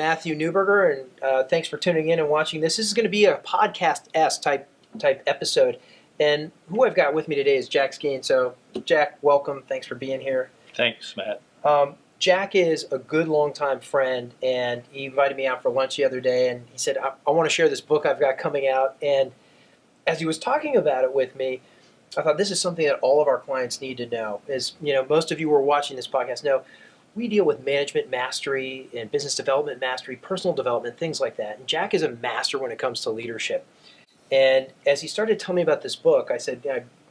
Matthew Neuberger, and thanks for tuning in and watching this. This is going to be a podcast-esque type episode, and who I've got with me today is Jack Skeen. So, Jack, welcome. Thanks for being here. Thanks, Matt. Jack is a good longtime friend, and he invited me out for lunch the other day, and he said, I want to share this book I've got coming out. And as he was talking about it with me, I thought this is something that all of our clients need to know. As you know, most of you who are watching this podcast know, we deal with management mastery and business development mastery, personal development, things like that. And Jack is a master when it comes to leadership. And as he started telling me about this book, I sort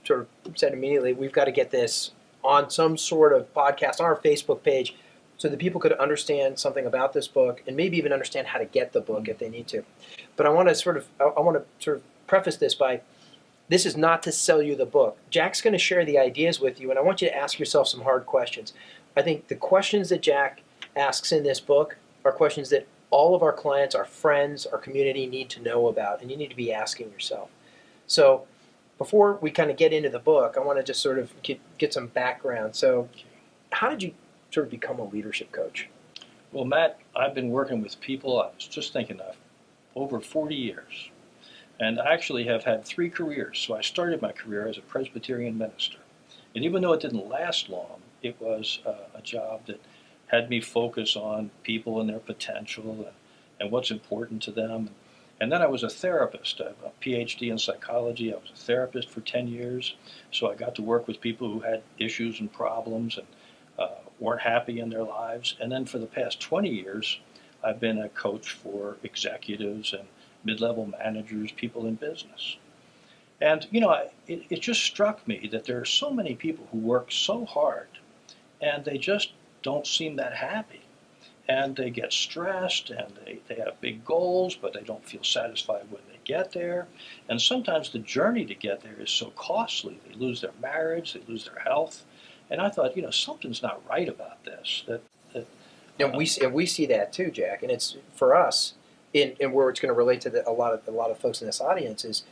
of said immediately, we've got to get this on some sort of podcast on our Facebook page so that people could understand something about this book and maybe even understand how to get the book if they need to. But I want to sort of preface this by, this is not to sell you the book. Jack's going to share the ideas with you, and I want you to ask yourself some hard questions. I think the questions that Jack asks in this book are questions that all of our clients, our friends, our community need to know about, and you need to be asking yourself. So before we kind of get into the book, I want to just sort of get some background. So how did you sort of become a leadership coach? Well, Matt, I've been working with people, I was just thinking of, over 40 years. And I actually have had 3 careers. So I started my career as a Presbyterian minister. And even though it didn't last long, it was a job that had me focus on people and their potential and what's important to them. And then I was a therapist. I have a PhD in psychology. I was a therapist for 10 years. So I got to work with people who had issues and problems and weren't happy in their lives. And then for the past 20 years, I've been a coach for executives and mid-level managers, people in business. And, you know, it just struck me that there are so many people who work so hard and they just don't seem that happy. And they get stressed and they have big goals, but they don't feel satisfied when they get there. And sometimes the journey to get there is so costly. They lose their marriage, they lose their health. And I thought, you know, something's not right about this. And we see that too, Jack. And it's for us, and where it's going to relate to a lot of folks in this audience is,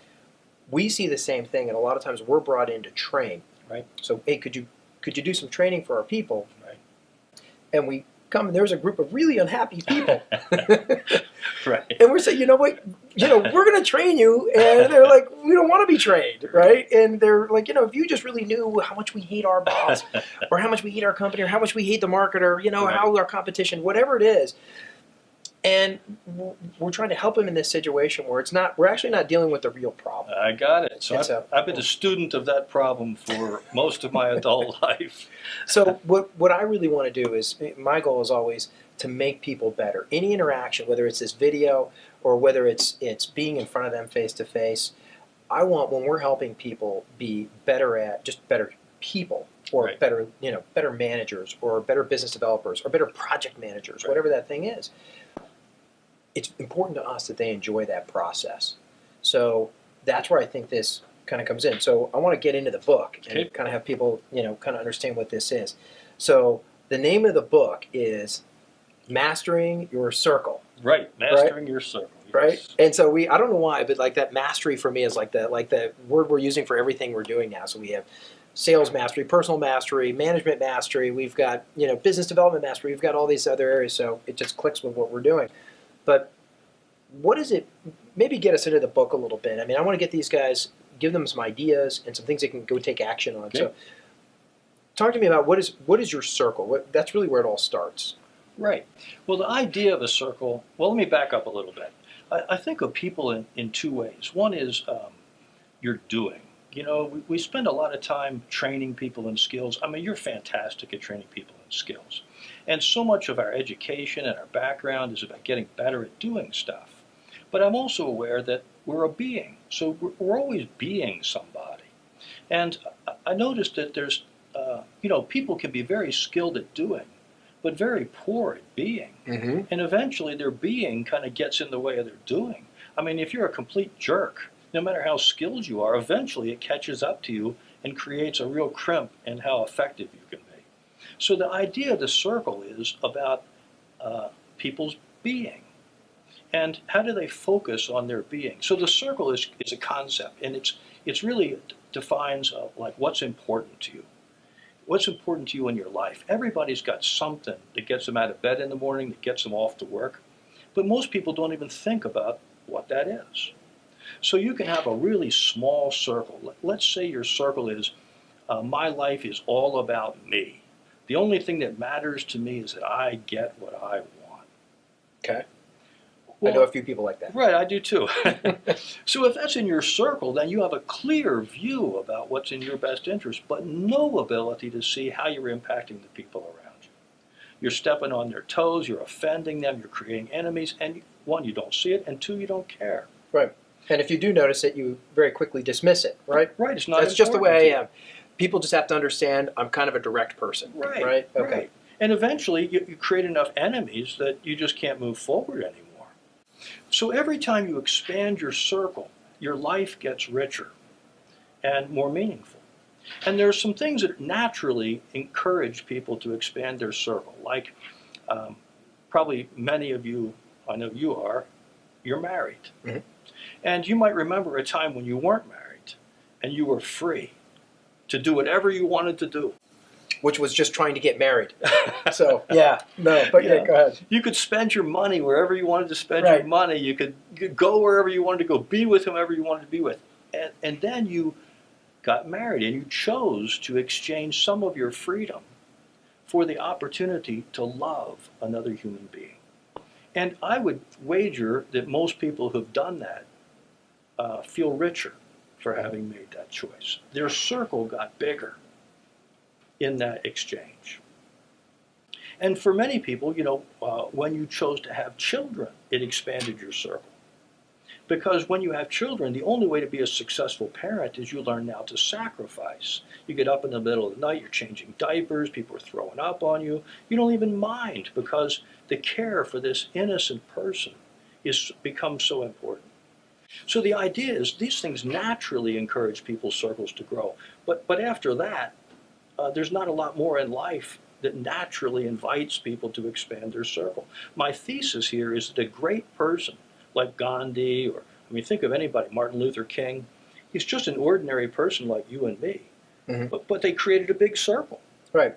we see the same thing, and a lot of times we're brought in to train. Right. So, hey, could you do some training for our people? Right. And we come, and there's a group of really unhappy people. Right. And we're saying, you know what, we're going to train you, and they're like, we don't want to be trained, right? And they're like, if you just really knew how much we hate our boss, or how much we hate our company, or how much we hate the marketer, Right. how our competition, whatever it is. And we're trying to help them in this situation where we're actually not dealing with the real problem. I got it. So I've been a student of that problem for most of my adult life. So what I really want to do is, my goal is always to make people better. Any interaction, whether it's this video or whether it's being in front of them face to face, I want, when we're helping people be better at just better people, or Right. better managers, or better business developers, or better project managers, Right. whatever that thing is. It's important to us that they enjoy that process. So that's where I think this kind of comes in. So I want to get into the book and Okay. kind of have people, kind of understand what this is. So the name of the book is Mastering Your Circle. Right. Mastering your circle. Yes. Right? And so I don't know why, but like that mastery for me is like the word we're using for everything we're doing now. So we have sales mastery, personal mastery, management mastery. We've got, business development mastery. We've got all these other areas. So it just clicks with what we're doing. But what is it? Maybe get us into the book a little bit. I mean, I want to get these guys, give them some ideas and some things they can go take action on. Okay. So talk to me about what is your circle? That's really where it all starts. Right. Well, the idea of a circle, well, let me back up a little bit. I think of people in 2 ways. One is your doing. We spend a lot of time training people in skills. I mean, you're fantastic at training people in skills. And so much of our education and our background is about getting better at doing stuff. But I'm also aware that we're a being. So we're always being somebody. And I noticed that there's, people can be very skilled at doing, but very poor at being. Mm-hmm. And eventually their being kind of gets in the way of their doing. I mean, if you're a complete jerk, no matter how skilled you are, eventually it catches up to you and creates a real crimp in how effective you can be. So the idea of the circle is about people's being. And how do they focus on their being? So the circle is a concept, and it's really defines like what's important to you. What's important to you in your life? Everybody's got something that gets them out of bed in the morning, that gets them off to work. But most people don't even think about what that is. So you can have a really small circle. Let's say your circle is, my life is all about me. The only thing that matters to me is that I get what I want. Okay. Well, I know a few people like that. Right, I do too. So if that's in your circle, then you have a clear view about what's in your best interest, but no ability to see how you're impacting the people around you. You're stepping on their toes, you're offending them, you're creating enemies, and one, you don't see it, and two, you don't care. Right. And if you do notice it, you very quickly dismiss it, right? Right, it's not That's just the important way to I you. am. People just have to understand I'm kind of a direct person. Right, Right? Okay. right. And eventually you create enough enemies that you just can't move forward anymore. So every time you expand your circle, your life gets richer and more meaningful. And there are some things that naturally encourage people to expand their circle. Like probably many of you, I know you are, you're married. Mm-hmm. And you might remember a time when you weren't married and you were free to do whatever you wanted to do. Which was just trying to get married. So, yeah. No, but yeah, go ahead. You could spend your money wherever you wanted to spend Right. your money. You could go wherever you wanted to go, be with whomever you wanted to be with. And then you got married and you chose to exchange some of your freedom for the opportunity to love another human being. And I would wager that most people who've done that feel richer for having made that choice. Their circle got bigger in that exchange. And for many people, when you chose to have children, it expanded your circle. Because when you have children, the only way to be a successful parent is you learn now to sacrifice. You get up in the middle of the night, you're changing diapers, people are throwing up on you. You don't even mind because the care for this innocent person becomes so important. So the idea is these things naturally encourage people's circles to grow. But after that, there's not a lot more in life that naturally invites people to expand their circle. My thesis here is that a great person like Gandhi, or think of anybody, Martin Luther King, he's just an ordinary person like you and me. Mm-hmm. But they created a big circle. Right.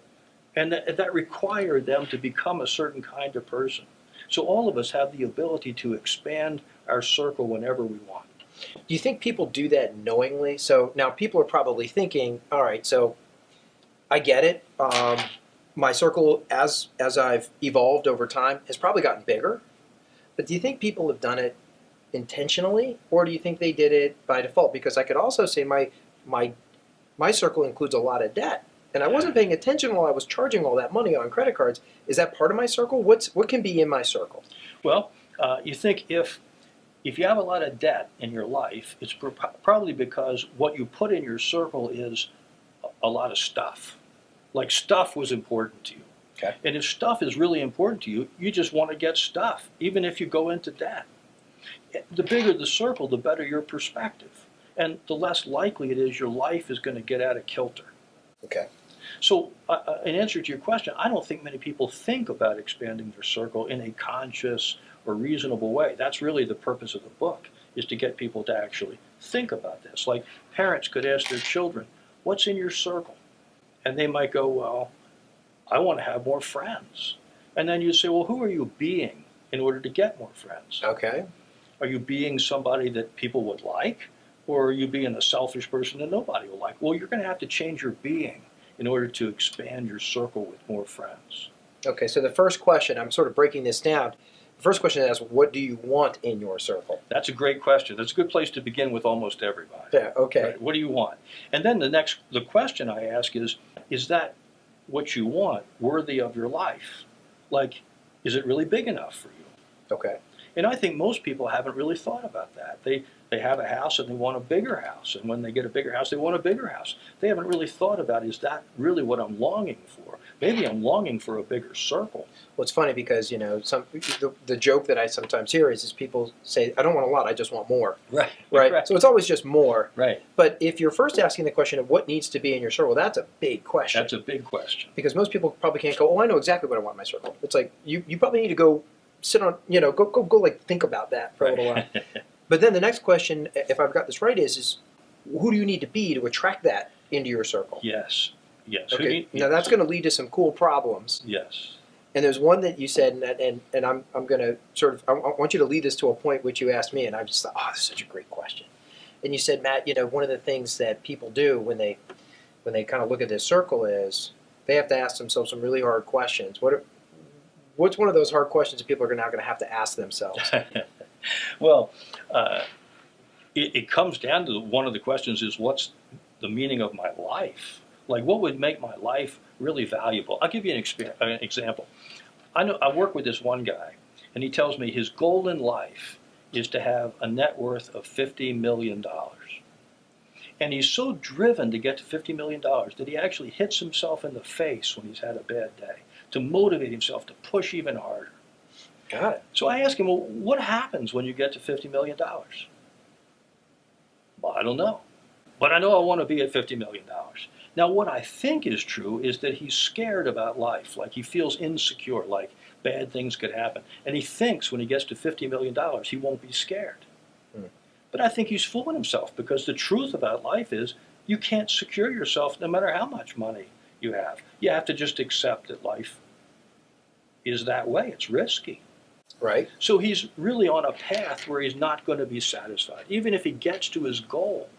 And that required them to become a certain kind of person. So all of us have the ability to expand our circle whenever we want. Do you think people do that knowingly? So now people are probably thinking, all right, so I get it. My circle, as I've evolved over time, has probably gotten bigger. But do you think people have done it intentionally, or do you think they did it by default? Because I could also say my circle includes a lot of debt, and I wasn't paying attention while I was charging all that money on credit cards. Is that part of my circle? What can be in my circle? Well, you think if you have a lot of debt in your life, it's probably because what you put in your circle is a lot of stuff. Like stuff was important to you. Okay. And if stuff is really important to you, you just want to get stuff, even if you go into debt. The bigger the circle, the better your perspective. And the less likely it is your life is going to get out of kilter. Okay. So in answer to your question, I don't think many people think about expanding their circle in a conscious or reasonable way. That's really the purpose of the book, is to get people to actually think about this. Like parents could ask their children, what's in your circle? And they might go, well, I want to have more friends. And then you say, well, who are you being in order to get more friends? Okay. Are you being somebody that people would like? Or are you being a selfish person that nobody will like? Well, you're going to have to change your being in order to expand your circle with more friends. Okay, so the first question, I'm sort of breaking this down. The first question is, what do you want in your circle? That's a great question. That's a good place to begin with almost everybody. Yeah, okay. Right? What do you want? And then the question I ask is that what you want worthy of your life? Like, is it really big enough for you? Okay. And I think most people haven't really thought about that. They have a house and they want a bigger house. And when they get a bigger house, they want a bigger house. They haven't really thought about, is that really what I'm longing for? Maybe I'm longing for a bigger circle. Well, it's funny because, the joke that I sometimes hear is people say, I don't want a lot, I just want more. Right. Right? So it's always just more. Right. But if you're first asking the question of what needs to be in your circle, that's a big question. That's a big question. Because most people probably can't go, oh, I know exactly what I want in my circle. It's like, you probably need to go sit on, go like think about that for a little while. But then the next question, if I've got this right, is who do you need to be to attract that into your circle? Yes. Okay. Now that's going to lead to some cool problems. Yes. And there's one that you said, and I'm going to sort of, I want you to lead this to a point which you asked me, and I just thought, oh, this is such a great question. And you said, Matt, one of the things that people do when they kind of look at this circle is they have to ask themselves some really hard questions. What's one of those hard questions that people are now going to have to ask themselves? Well, it comes down to one of the questions is what's the meaning of my life? Like, what would make my life really valuable? I'll give you an example. I work with this one guy, and he tells me his goal in life is to have a net worth of $50 million. And he's so driven to get to $50 million that he actually hits himself in the face when he's had a bad day to motivate himself to push even harder. Got it. So I ask him, well, what happens when you get to $50 million? Well, I don't know. But I know I want to be at $50 million. Now, what I think is true is that he's scared about life, like he feels insecure, like bad things could happen. And he thinks when he gets to $50 million, he won't be scared. But I think he's fooling himself, because the truth about life is you can't secure yourself no matter how much money you have. You have to just accept that life is that way. It's risky. Right. So he's really on a path where he's not going to be satisfied. Even if he gets to his goal,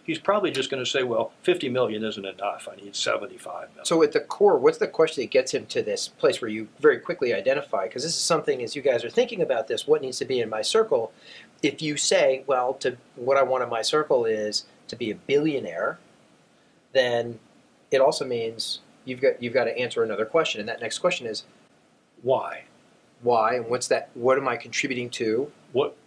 he's probably just going to say, well, 50 million isn't enough. I need 75 million. So at the core, what's the question that gets him to this place where you very quickly identify? Because this is something, as you guys are thinking about this, what needs to be in my circle? If you say, well, what I want in my circle is to be a billionaire, then it also means you've got to answer another question. And that next question is, why? Why? And what's that? What am I contributing to?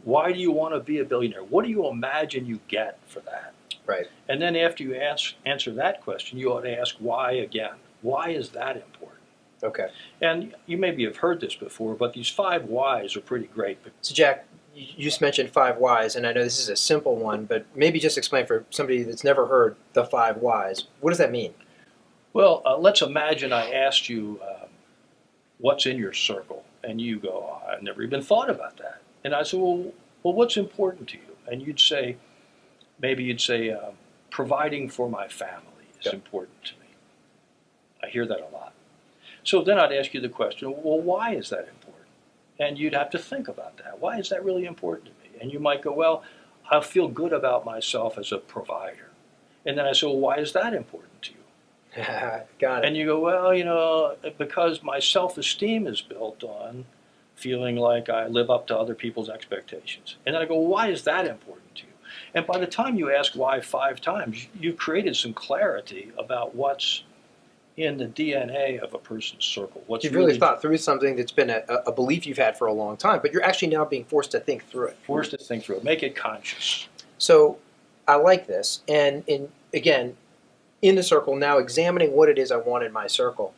Why do you want to be a billionaire? What do you imagine you get for that? Right. And then after you answer that question, you ought to ask why again. Why is that important? Okay. And you maybe have heard this before, but these 5 whys are pretty great. So Jack, you just mentioned 5 whys, and I know this is a simple one, but maybe just explain for somebody that's never heard the 5 whys. What does that mean? Well, let's imagine I asked you what's in your circle, and you go, oh, I've never even thought about that. And I said, well, what's important to you? And maybe you'd say, providing for my family is important to me. I hear that a lot. So then I'd ask you the question, well, why is that important? And you'd have to think about that. Why is that really important to me? And you might go, well, I feel good about myself as a provider. And then I say, well, why is that important to you? Got it. And you go, well, because my self-esteem is built on feeling like I live up to other people's expectations. And then I go, well, why is that important to you? And by the time you ask why 5 times, you've created some clarity about what's in the DNA of a person's circle. You've really thought through something that's been a belief you've had for a long time, but you're actually now being forced to think through it. Forced to think through it. Make it conscious. So I like this. And again, in the circle, now examining what it is I want in my circle,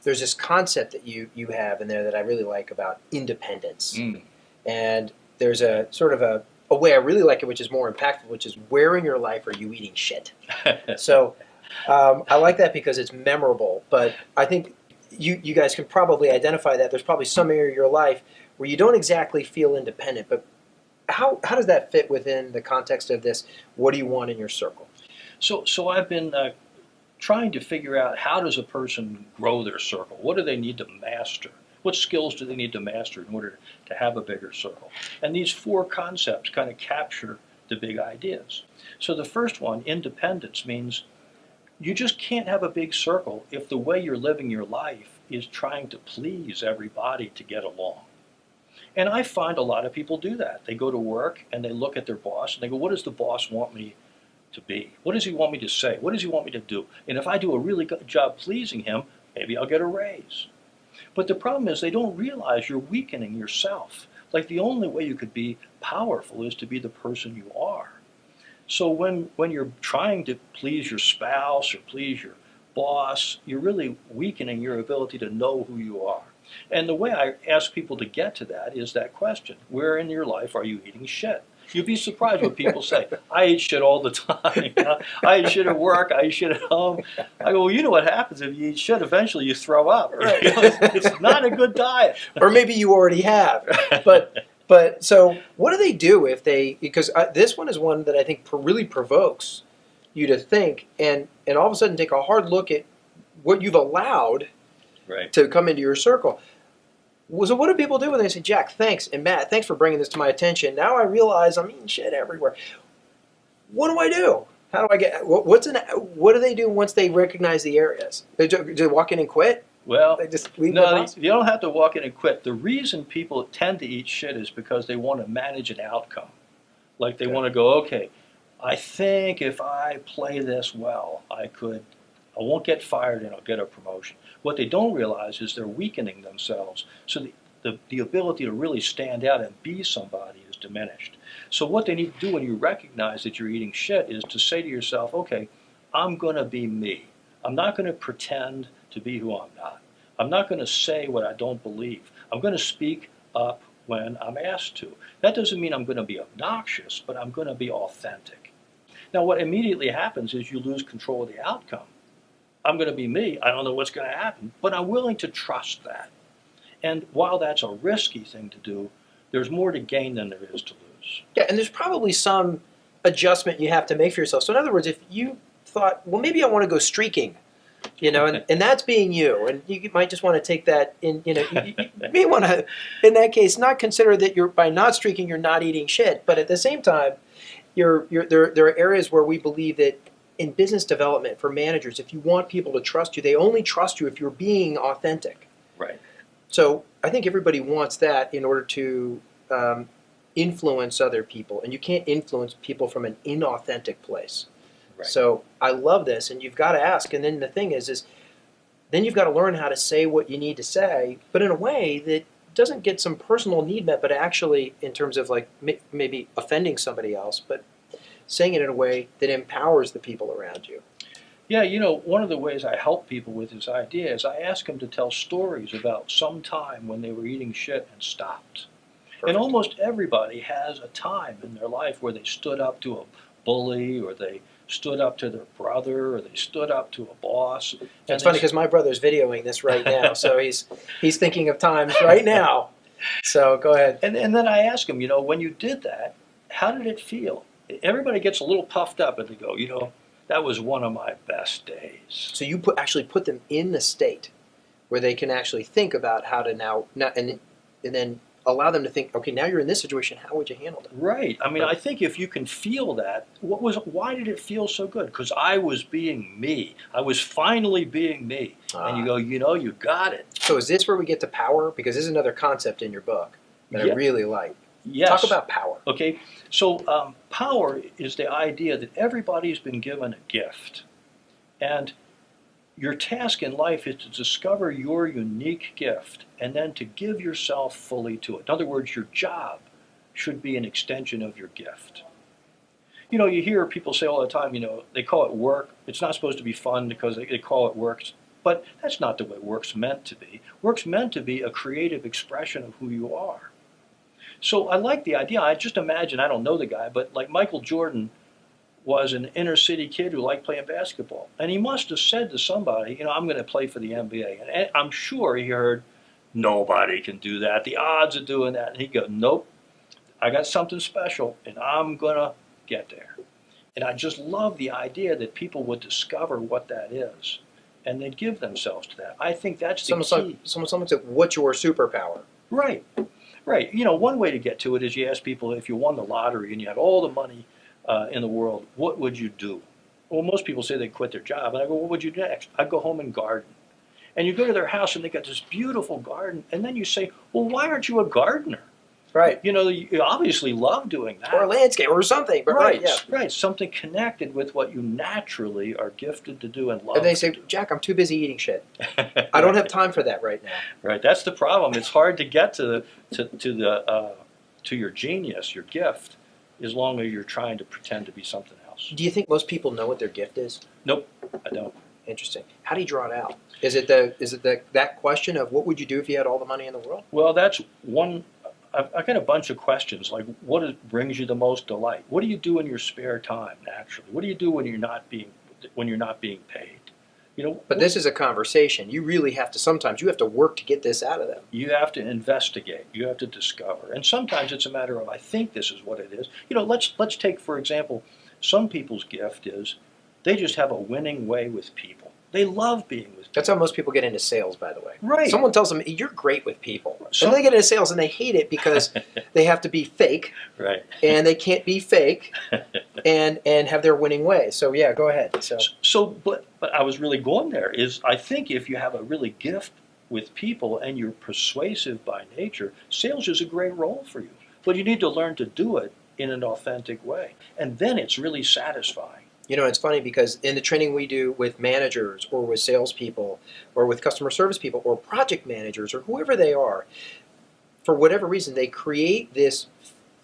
there's this concept that you have in there that I really like about independence. And there's a sort of a way I really like it, which is more impactful, which is where in your life are you eating shit? So I like that because it's memorable, but I think you guys can probably identify that. There's probably some area of your life where you don't exactly feel independent, but how does that fit within the context of this? What do you want in your circle? So I've been trying to figure out, how does a person grow their circle? What do they need to master? What skills do they need to master in order to have a bigger circle? And these 4 concepts kind of capture the big ideas. So the first one, independence, means you just can't have a big circle if the way you're living your life is trying to please everybody to get along. And I find a lot of people do that. They go to work and they look at their boss and they go, what does the boss want me to be? What does he want me to say? What does he want me to do? And if I do a really good job pleasing him, maybe I'll get a raise. But the problem is they don't realize you're weakening yourself. Like, the only way you could be powerful is to be the person you are. So when you're trying to please your spouse or please your boss, you're really weakening your ability to know who you are. And the way I ask people to get to that is that question: where in your life are you eating shit? You'd be surprised what people say. I eat shit all the time. I eat shit at work. I eat shit at home. I go, well, you know what happens if you eat shit? Eventually you throw up. Right. It's not a good diet. Or maybe you already have. But so what do they do if they, because this one is one that I think really provokes you to think and all of a sudden take a hard look at what you've allowed Right. to come into your circle. So what do people do when they say, Jack, thanks, and Matt, thanks for bringing this to my attention. Now I realize I'm eating shit everywhere. What do I do? How do I get? What do they do once they recognize the areas? Do they walk in and quit? Well, They just leave no, the house? you don't have to walk in and quit. The reason people tend to eat shit is because they want to manage an outcome. Like they want to go, okay, I think if I play this well, I won't get fired and I'll get a promotion. What they don't realize is they're weakening themselves. So the ability to really stand out and be somebody is diminished. So what they need to do when you recognize that you're eating shit is to say to yourself, okay, I'm going to be me. I'm not going to pretend to be who I'm not. I'm not going to say what I don't believe. I'm going to speak up when I'm asked to. That doesn't mean I'm going to be obnoxious, but I'm going to be authentic. Now, what immediately happens is you lose control of the outcome. I'm going to be me. I don't know what's going to happen, but I'm willing to trust that. And while that's a risky thing to do, there's more to gain than there is to lose. Yeah, and there's probably some adjustment you have to make for yourself. So in other words, if you thought, well, maybe I want to go streaking, and that's being you, and you might just want to take that in, you may want to, in that case, not consider that by not streaking, you're not eating shit, but at the same time, there are areas where we believe that in business development for managers, if you want people to trust you, they only trust you if you're being authentic. Right. So I think everybody wants that in order to influence other people, and you can't influence people from an inauthentic place. Right. So I love this, and you've got to ask. And then the thing is then you've got to learn how to say what you need to say, but in a way that doesn't get some personal need met, but actually in terms of like maybe offending somebody else, but saying it in a way that empowers the people around you. Yeah, one of the ways I help people with this idea is I ask them to tell stories about some time when they were eating shit and stopped. Perfect. And almost everybody has a time in their life where they stood up to a bully, or they stood up to their brother, or they stood up to a boss. It's funny because my brother's videoing this right now, so he's thinking of times right now. So go ahead. And then I ask him, when you did that, how did it feel? Everybody gets a little puffed up and they go, that was one of my best days. So you actually put them in the state where they can actually think about how to and then allow them to think, okay, now you're in this situation, how would you handle it? Right. I mean, I think if you can feel that, why did it feel so good? Because I was being me. I was finally being me. And you go, you got it. So is this where we get to power? Because this is another concept in your book that I really like. Yes. Talk about power. Okay. So power is the idea that everybody's been given a gift. And your task in life is to discover your unique gift and then to give yourself fully to it. In other words, your job should be an extension of your gift. You hear people say all the time, they call it work. It's not supposed to be fun because they call it work. But that's not the way work's meant to be. Work's meant to be a creative expression of who you are. So I like the idea. I just imagine, I don't know the guy, but like Michael Jordan was an inner city kid who liked playing basketball. And he must have said to somebody, I'm going to play for the NBA. And I'm sure he heard, nobody can do that. The odds of doing that. And he'd go, nope, I got something special and I'm going to get there. And I just love the idea that people would discover what that is and they'd give themselves to that. I think that's the key. Someone said, what's your superpower? Right. Right. One way to get to it is you ask people, if you won the lottery and you had all the money in the world, what would you do? Well, most people say they quit their job. And I go, what would you do next? I'd go home and garden. And you go to their house and they got this beautiful garden. And then you say, well, why aren't you a gardener? Right. You obviously love doing that. Or a landscape or something. But right, yeah. Right. Something connected with what you naturally are gifted to do and love. And they say, Jack, I'm too busy eating shit. I don't have time for that right now. Right. That's the problem. It's hard to get to your genius, your gift, as long as you're trying to pretend to be something else. Do you think most people know what their gift is? Nope, I don't. Interesting. How do you draw it out? Is it that question of what would you do if you had all the money in the world? Well, that's one. I've got a bunch of questions like what brings you the most delight? What do you do in your spare time naturally? What do you do when you're not being paid? But this is a conversation. You really have to. Sometimes you have to work to get this out of them. You have to investigate. You have to discover. And sometimes it's a matter of I think this is what it is. Let's take for example, some people's gift is they just have a winning way with people. They love being with people. That's how most people get into sales, by the way. Right. Someone tells them, you're great with people. So- And they get into sales and they hate it because they have to be fake Right. and they can't be fake and have their winning way. So yeah, go ahead. But I was really going there is I think if you have a really gift with people and you're persuasive by nature, sales is a great role for you. But you need to learn to do it in an authentic way. And then it's really satisfying. You know, it's funny because in the training we do with managers or with salespeople or with customer service people or project managers or whoever they are, for whatever reason, they create this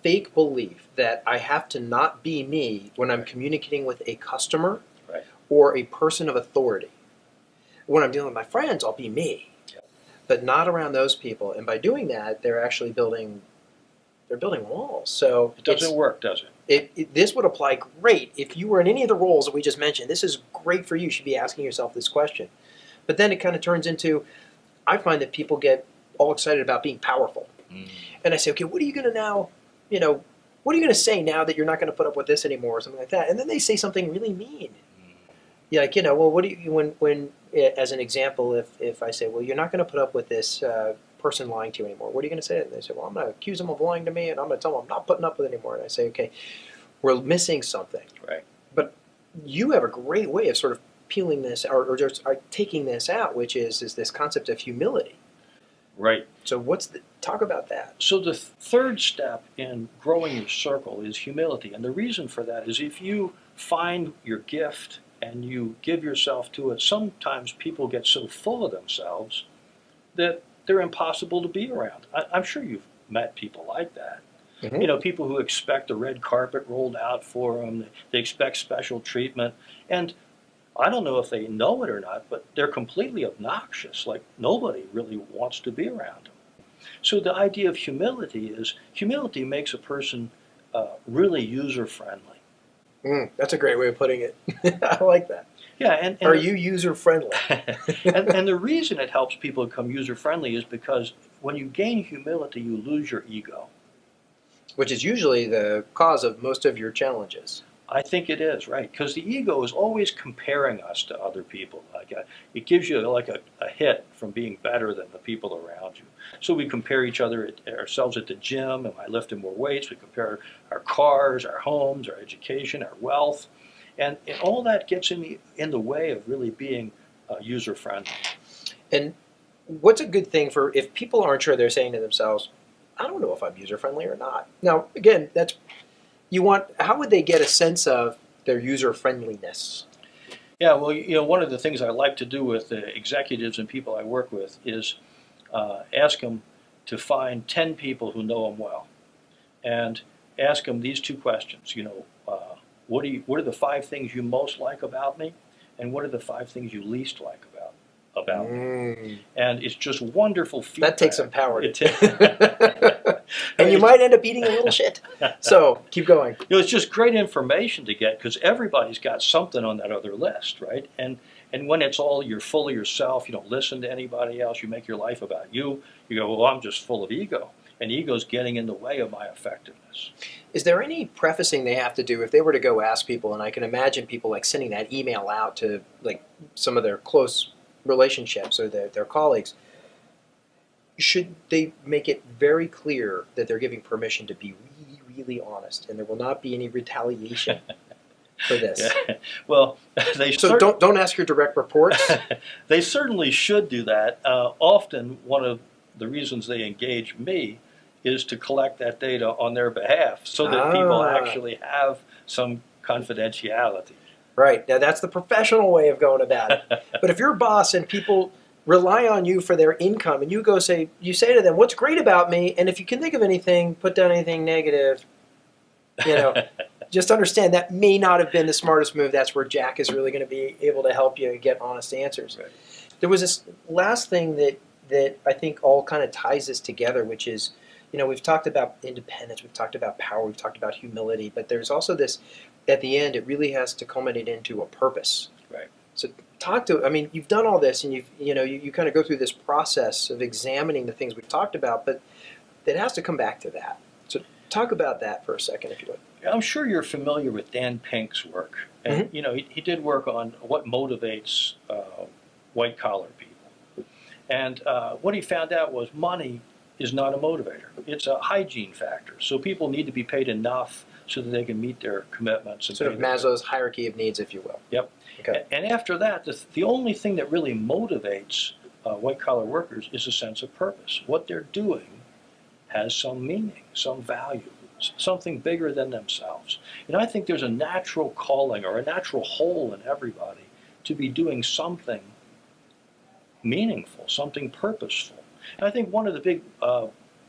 fake belief that I have to not be me when I'm communicating with a customer or a person of authority. When I'm dealing with my friends, I'll be me, but not around those people. And by doing that, they're actually building walls. So it doesn't work, does it? This would apply great if you were in any of the roles that we just mentioned. This is great for you. You should be asking yourself this question. But then it kind of turns into, I find that people get all excited about being powerful. And I say, okay, what are you going to now, what are you going to say now that you're not going to put up with this anymore or something like that? And then they say something really mean. Yeah, like, well, what do you, when as an example, if I say, well, you're not going to put up with this person lying to you anymore, what are you going to say? And they say, well, I'm going to accuse them of lying to me, and I'm going to tell them I'm not putting up with it anymore. And I say, okay, we're missing something. Right. But you have a great way of sort of peeling this, or just taking this out, which is this concept of humility. Right. So talk about that. So the third step in growing your circle is humility. And the reason for that is if you find your gift and you give yourself to it, sometimes people get so full of themselves that they're impossible to be around. I'm sure you've met people like that. Mm-hmm. People who expect a red carpet rolled out for them. They expect special treatment. And I don't know if they know it or not, but they're completely obnoxious. Like nobody really wants to be around them. So the idea of humility is humility makes a person really user-friendly. That's a great way of putting it. I like that. Yeah, and are you user-friendly? and the reason it helps people become user-friendly is because when you gain humility, you lose your ego. Which is usually the cause of most of your challenges. I think it is, right? Because the ego is always comparing us to other people. It gives you like a hit from being better than the people around you. So we compare ourselves at the gym. Am I lifting more weights? We compare our cars, our homes, our education, our wealth. And all that gets in the way of really being user-friendly. And what's a good thing for if people aren't sure, they're saying to themselves, I don't know if I'm user-friendly or not. Now, again, how would they get a sense of their user-friendliness? Yeah, well, one of the things I like to do with the executives and people I work with is ask them to find 10 people who know them well and ask them these two questions. What are the 5 things you most like about me, and what are the 5 things you least like about me? And it's just wonderful feedback. That takes some power. And you might end up eating a little shit. So keep going. It's just great information to get because everybody's got something on that other list, right? And when it's all you're full of yourself, you don't listen to anybody else, you make your life about you, you go, well, I'm just full of ego. And ego's getting in the way of my effectiveness. Is there any prefacing they have to do if they were to go ask people, and I can imagine people like sending that email out to like some of their close relationships or their colleagues, should they make it very clear that they're giving permission to be really, really honest and there will not be any retaliation for this? Yeah. Well, don't ask your direct reports. They certainly should do that. Often one of the reasons they engage me is to collect that data on their behalf so that people actually have some confidentiality. Right. Now that's the professional way of going about it. But if you're a boss and people rely on you for their income and you say to them, what's great about me? And if you can think of anything, put down anything negative, just understand that may not have been the smartest move. That's where Jack is really going to be able to help you get honest answers. Right. There was this last thing that I think all kind of ties this together, which is, we've talked about independence, we've talked about power, we've talked about humility, but there's also this, at the end, it really has to culminate into a purpose. Right. So you've done all this and you kind of go through this process of examining the things we've talked about, but it has to come back to that. So talk about that for a second, if you would. I'm sure you're familiar with Dan Pink's work. And, Mm-hmm. you know, he did work on what motivates white-collar people. And what he found out was money is not a motivator. It's a hygiene factor. So people need to be paid enough so that they can meet their commitments. And Sort of Maslow's hierarchy of needs, if you will. Yep. Okay. And after that, the only thing that really motivates white-collar workers is a sense of purpose. What they're doing has some meaning, some value, something bigger than themselves. And I think there's a natural calling or a natural hole in everybody to be doing something meaningful, something purposeful. And I think one of the big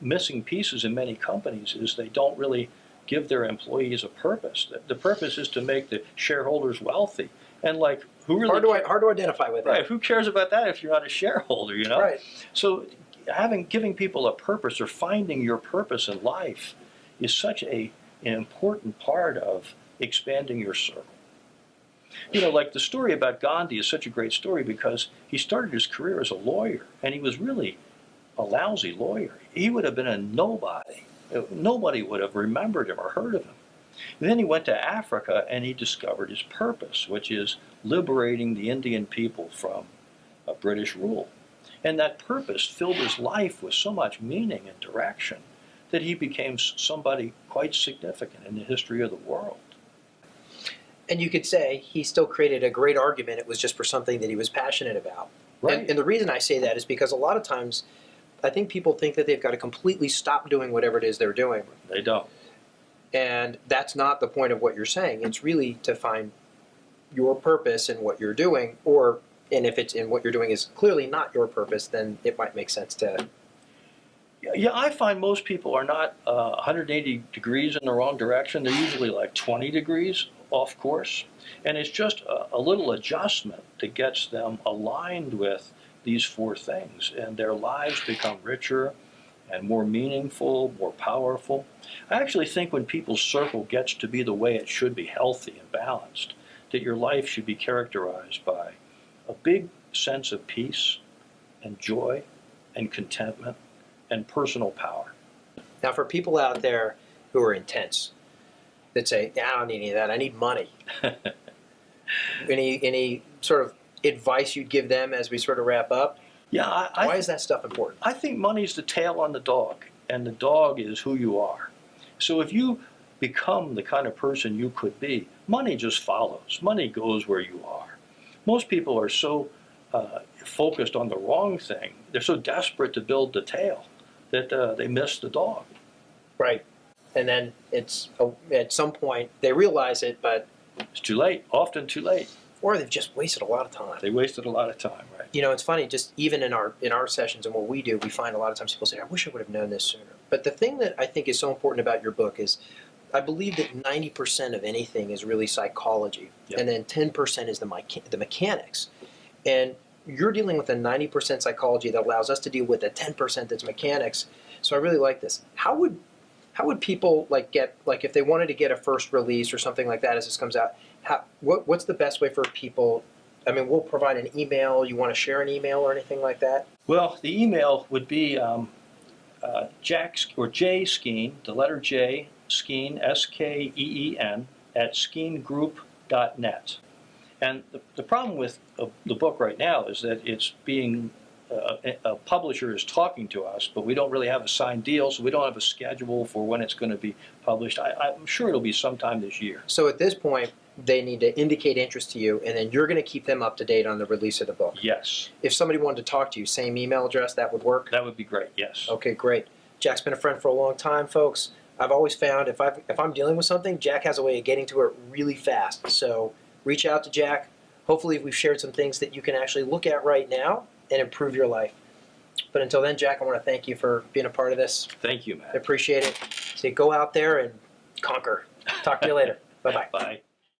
missing pieces in many companies is they don't really give their employees a purpose. The purpose is to make the shareholders wealthy. And like, who really hard to identify with. Right, who cares about that if you're not a shareholder, you know? Right. So giving people a purpose or finding your purpose in life is such an important part of expanding your circle. You know, like the story about Gandhi is such a great story because he started his career as a lawyer, and he was really a lousy lawyer. He would have been a nobody. Nobody would have remembered him or heard of him. And then he went to Africa and he discovered his purpose, which is liberating the Indian people from British rule. And that purpose filled his life with so much meaning and direction that he became somebody quite significant in the history of the world. And you could say he still created a great argument. It was just for something that he was passionate about. Right. And the reason I say that is because a lot of times I think people think that they've got to completely stop doing whatever it is they're doing. They don't. And that's not the point of what you're saying. It's really to find your purpose in what you're doing, and if it's in what you're doing is clearly not your purpose, then it might make sense to. Yeah, I find most people are not 180 degrees in the wrong direction. They're usually like 20 degrees off course. And it's just a little adjustment that gets them aligned with these four things. And their lives become richer and more meaningful, more powerful. I actually think when people's circle gets to be the way it should be, healthy and balanced, that your life should be characterized by a big sense of peace and joy and contentment and personal power. Now, for people out there who are intense, that say, yeah, I don't need any of that, I need money. Any sort of advice you'd give them as we sort of wrap up? Yeah, Why is that stuff important? I think money's the tail on the dog, and the dog is who you are. So if you become the kind of person you could be, money just follows. Money goes where you are. Most people are so focused on the wrong thing. They're so desperate to build the tail that they miss the dog. Right. And then it's at some point they realize it, but it's too late, often too late. Or they've just wasted a lot of time. They wasted a lot of time, right? You know, it's funny, just even in our sessions and what we do, we find a lot of times people say, I wish I would have known this sooner. But the thing that I think is so important about your book is I believe that 90% of anything is really psychology. Yep. And then 10% is the mechanics. And you're dealing with a 90% psychology that allows us to deal with the 10% that's mechanics. So I really like this. How would people get if they wanted to get a first release or something like that as this comes out? What's the best way for people? I mean, we'll provide an email. You want to share an email or anything like that? Well, the email would be Jack or J Skeen, the letter J, Skeen, SKEEN, at skeengroup.net. And the problem with the book right now is that it's being a publisher is talking to us, but we don't really have a signed deal, so we don't have a schedule for when it's going to be published. I'm sure it'll be sometime this year. So at this point, they need to indicate interest to you, and then you're going to keep them up to date on the release of the book. Yes. If somebody wanted to talk to you, same email address, that would work? That would be great, yes. Okay, great. Jack's been a friend for a long time, folks. I've always found if I'm dealing with something, Jack has a way of getting to it really fast. So reach out to Jack. Hopefully we've shared some things that you can actually look at right now and improve your life. But until then, Jack, I want to thank you for being a part of this. Thank you, Matt. I appreciate it. So go out there and conquer. Talk to you later. Bye-bye. Bye.